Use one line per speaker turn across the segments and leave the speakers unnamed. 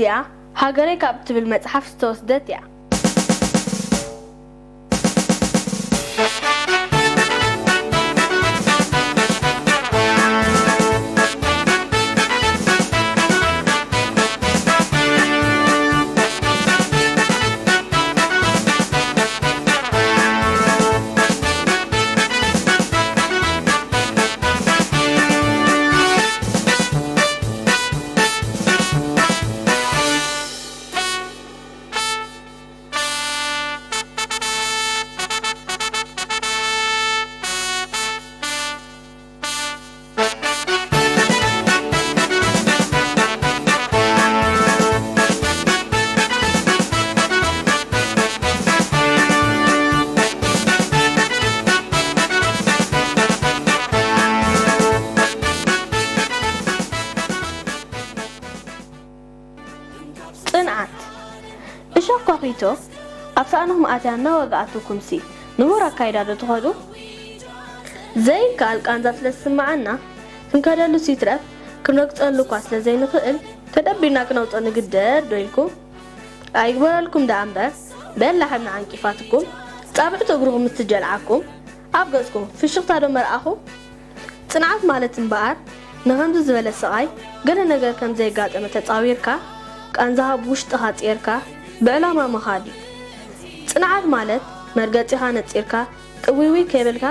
እዚኣ ሃገረይ ካብ ትብል መጽሓፍ ዝተወስደት እያ ጽንዓት እሾክ ኮኺቶ ኣብ ሳእንኹም ኣትያና ወግኣትኩም ሲ ንቡር ኣካይዳ ዶ ትኸዱ ዘይከኣል ቃንዛ ስለዝስማዓና ክንከደሉ ሲትረፍ ክንረግፀሉ እኳ ስለዘይንኽእል ተደቢና ክነውፀ ንግደድ ዶ ኢልኩም ኣይግበረልኩም ዳ እምበር በላሕና ዓንቂፋትኩም ጻብዕቲ እግርኩም ምስትጀልዓኩም ኣብ ገጽኩም ፍሽኽታ ዶ መርኣኹም ጽንዓት ማለት እምበኣር ንኸምዚ ዝበለ ስቓይ ገለ ነገር ከም ዘይጋጠመ ተጻዊርካ ቃንዛሃ ብውሽጥኻ ጼርካ ብዕላማ መኻዲ ጽንዓት ማለት መርገጺኻ ነጺርካ ቅዊዊ ከይብልካ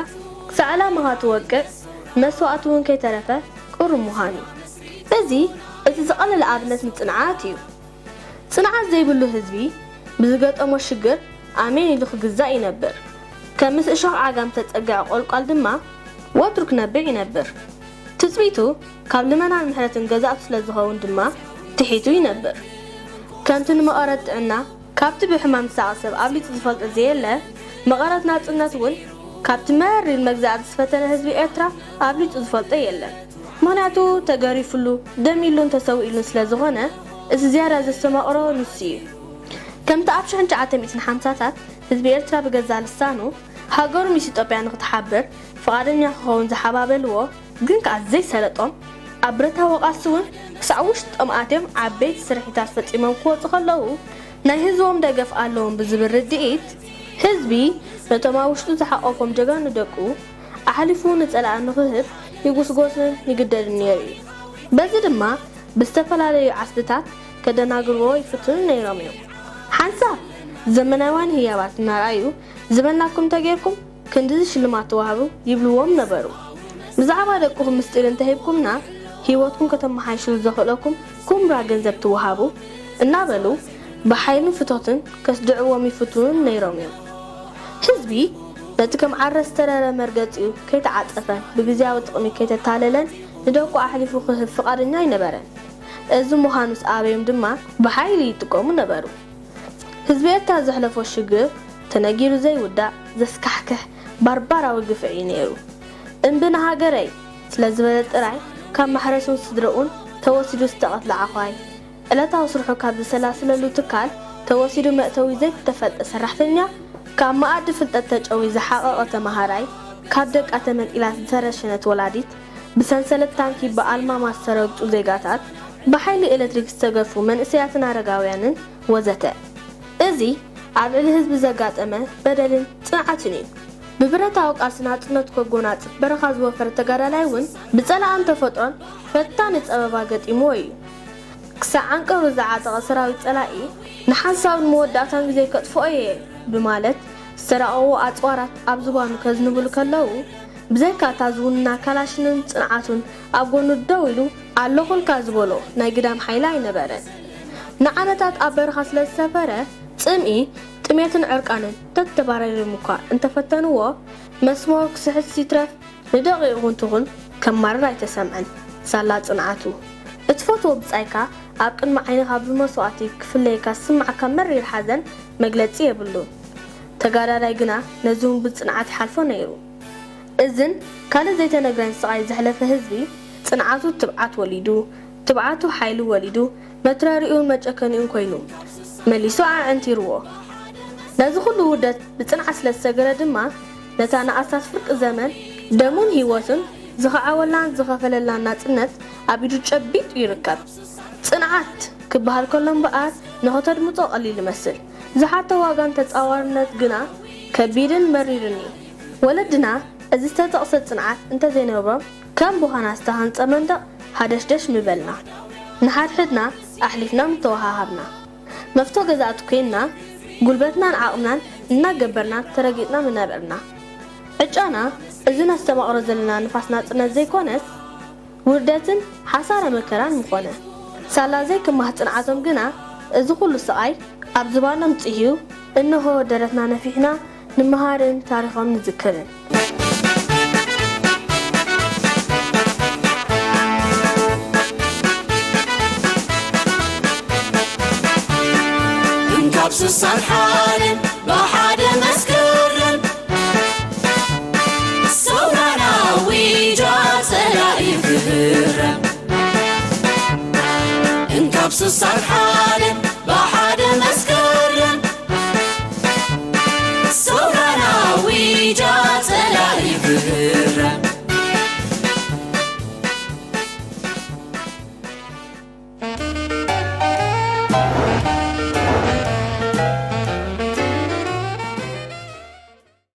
ክሳብ ዕላማኻ ትወቅዕ መስዋዕት እውን ከይተረፈ ቁሩብ ምዃኑ እዚ እቲ ዝቐለለ ኣብነት ንጽንዓት እዩ ጽንዓት ዘይብሉ ህዝቢ ብዝገጠሞ ሽግር ኣሜን ኢሉ ክግዛእ ይነብር ከም ምስ እሾኽ ዓጋም ተጸጊዐ ቆልቋል ድማ ወትሩ ክነብዕ ይነብር ትጽቢቱ ካብ ልመናን ምሕረትን ገዛእቱ ስለዝኸውን ድማ ትሒቱ ይነብር ከምቲ ንመቐረት ጥዕና ካብቲ ብሕማም ዝሳቐ ኣብ ሊጡ ዝፈልጦ ዘየለ መቐረት ናጽነት እውን ካብቲ መሪር መግዛእቲ ዝፈተነ ህዝቢ ኤርትራ ኣብ ሊጡ ዝፈልጦ የለን ምክንያቱ ተገሪፍሉ ደሚሉን ተሰዊኢሉን ስለዝኾነ እዚ ዝያዳ ዘስተማቕሮ ንሱ እዩ ከምቲ ኣብ 1950ታት ህዝቢ ኤርትራ ብገዛ ልሳኑ ሃገሩ ምስ ኢትዮጵያ ንኽትሓብር ፍቓደኛ ክኸውን ዝሓባበልዎ ግን ከዓ ዘይሰለጦም ኣብ ብረታዊ ቃልሲ እውን ክሳብ ውሽጦም ኣትዮም ዓበይቲ ስርሒታት ፈጺሞም ክወፁ ከለዉ ናይ ህዝቦም ደገፍ ኣለዎም ብዝብል ርድኢት ህዝቢ ነቶም ኣብ ውሽጡ ዝሓቆፎም ጀጋኑ ደቁ ኣሕሊፉ ንጸላእ ንኽህብ ይጉስጎስን ይግደድን ነይሩ እዩ በዚ ድማ ብዝተፈላለዩ ዓስልታት ከደናግርዎ ይፍትኑ ነይሮም እዮም ሓንሳብ ዘመናውያን ህያባት እናርኣዩ ዝበልናኩም ተገይርኩም ክንዲ ሽልማት ተዋህቡ ይብልዎም ነበሩ ብዛዕባ ደቁኹም ምስጢር እንተሂብኩምና ህይወትኩም ከተመሓይሽሉ ዘኽእለኩም ኩምራ ገንዘብ ትወሃቡ እናበሉ ብሓይልን ፍቶትን ከስድዕዎም ይፍትኑን ነይሮም እዮም ህዝቢ ነቲ ከም ዓረስ ዝተረረ መርገፂኡ ከይተዓፀፈን ብግዝያዊ ጥቕሚ ከይተታለለን ንደቁ ኣሕሊፉ ክህብ ፍቓደኛ ይነበረን እዚ ምዃኑስ ኣበዮም ድማ ብሓይሊ ይጥቀሙ ነበሩ ህዝቢ ኤርትራ ዘሕለፎ ሽግር ተነጊሩ ዘይውዳእ ዘስካሕክሕ ባርባራዊ ግፍዒ ነይሩ እምብና ሃገረይ ስለዝበለ ጥራይ ካብ ማሕረሱን ስድረኡን ተወሲዱ ዝተቐትለ ዓኻይ ዕለታዊ ስርሑ ካብ ዝሰላስለሉ ትካል ተወሲዱ መእተዊ ዘይተፈልጠ ሰራሕተኛ ካብ ማኣዲ ፍልጠት ተጨዊ ዝሓቐቐ ተመሃራይ ካብ ደቃ ተመንጢላት ዝተረሸነት ወላዲት ብሰንሰለት ታንኪ ብኣልማማ ዝተረግጡ ዜጋታት ብሓይሊ ኤሌክትሪክ ዝተገፉ መንእሰያትን ኣረጋውያንን ወዘተ እዚ ኣብ ልዕሊ ህዝቢ ዘጋጠመ በደልን ጽንዓትን እዩ ብብረታዊ ቃልሲ ናጽነት ከጎናጽፍ በረኻ ዝወፈረ ተጋዳላይ እውን ብጸላእን ተፈጥሮን ፈታኒ ፀበባ ገጢምዎ እዩ ክሳብ ዓንቀሩ ዝዓጠቐ ሰራዊት ጸላኢ ንሓንሳብ ንመወዳእታን ግዜ ከጥፍኦ እየ ብማለት ዝተራቐቡ ኣጽዋራት ኣብ ዝባኑ ከዝንብሉ ከለዉ ብዘይካታ ዝውንና ካላሽንን ጽንዓቱን ኣብ ጎኑ ደው ኢሉ ኣለኹልካ ዝበሎ ናይ ግዳም ሓይላ ይነበረን ንዓመታት ኣብ በረኻ ስለዝሰፈረ ጽምኢ ጥሜትን ዕርቃንን ተተባረሪም እኳ እንተፈተንዎ መስመር ክስሕት ሲትረፍ ንደቂቕ እንትኹን ከም ማረር ኣይተሰምዐን ሳላ ጽንዓቱ እትፈትዎ ብጻይካ ኣብ ቅድሚ ዓይንኻ ብመስዋዕቲ ክፍለይካ ዝስማዓካ መሪር ሓዘን መግለጺ የብሉን ተጋዳላይ ግና ነዚውን ብጽንዓት ይሓልፎ ነይሩ እዝን ካልእ ዘይተነግረን ስቓይ ዘሕለፈ ህዝቢ ጽንዓቱ ትብዓት ወሊዱ ትብዓቱ ሓይሉ ወሊዱ መትረሪኡን መጨከኒኡን ኮይኑ መሊሱ ኣዕንቲርዎ ነዚ ኩሉ ውደት ብጽንዓት ስለዝሰገረ ድማ ነታ ንኣሳስ ፍርቂ ዘመን ደሙን ህይወቱን ዝኸዓወላን ዝኸፈለላን ናጽነት ኣብ ኢዱ ጨቢጡ ይርከብ ጽንዓት ክበሃል ከሎም በኣር ንኸተድምፆ ቀሊል ይመስል ዝሓተ ዋጋን ተፃዋርነት ግና ከቢድን መሪርን እዩ ወለድና እዚ ዝተጠቕሰ ፅንዓት እንተዘይነበሮም ከም ብዃና ዝተሃንፀ መንደቕ ሓደሽደሽ ምበልና ንሓድሕድና ኣሕሊፍና ምተወሃሃብና መፍቶ ገዛእቲ ኮይንና ጉልበትናን ዓቕምናን እናገበርና ተረጊጥና ምነበርና ዕጫና እዚ ናስተማቕሮ ዘለና ንፋስ ናፅነት ዘይኮነስ ውርደትን ሓሳረ መከራን ምኾነ ሳላ ዘይክማህ ፅንዓቶም ግና እዚ ኩሉ ስቓይ ኣብ ዝባኖም ፅሂዩ እንሆ ደረትና ነፊሕና ንምሃርን ታሪኾም ንዝክርን
እንካብ ስሳን ሓርን ብሓደ መስከርን ሰውራና ዊጃ ፀላኢ ፍህረን እንካብ ስሳን ሓርን ብሓደ መስከርን ሰውራና ዊጃ ፀላኢ ፍህረን